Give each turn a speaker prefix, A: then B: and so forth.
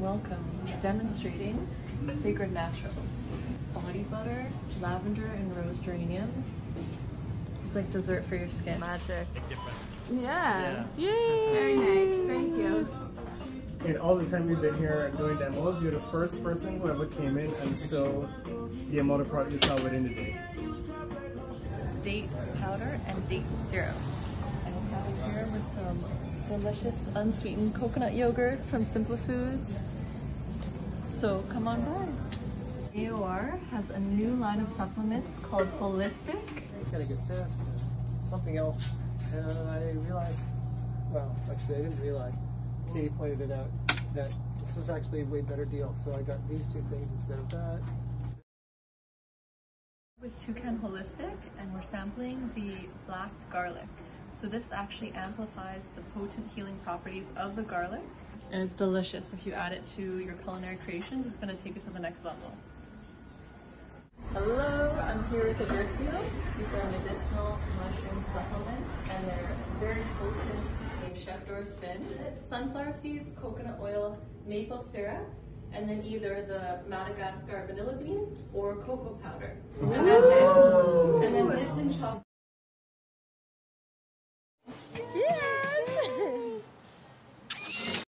A: and welcome demonstrating Sacred Naturals. Body butter, lavender and rose geranium. It's like dessert for your skin. Magic.
B: Yeah.
A: Yay!
B: Very nice. Thank you.
C: In all the time we've been here doing demos, you're the first person who ever came in and saw the amount of product you saw within the day.
A: Date powder and date syrup. And we have it here with some delicious unsweetened coconut yogurt from Simpla Foods. So come on by. AOR has a new line of supplements called Holistic.
D: I was gonna get this, something else, and I realized, well, actually I didn't realize, Katie pointed it out, that this was actually a way better deal. So I got these two things instead of that.
A: With Toucan Holistic, and we're sampling the black garlic. So this actually amplifies the potent healing properties of the garlic, and it's delicious. If you add it to your culinary creations, it's going to take it to the next level. Hello, I'm here with Aversio. These are medicinal mushroom supplements, and they're very potent. Chef Dora's Fin, sunflower seeds, coconut oil, maple syrup, and then either the Madagascar vanilla bean or cocoa powder. And that's it.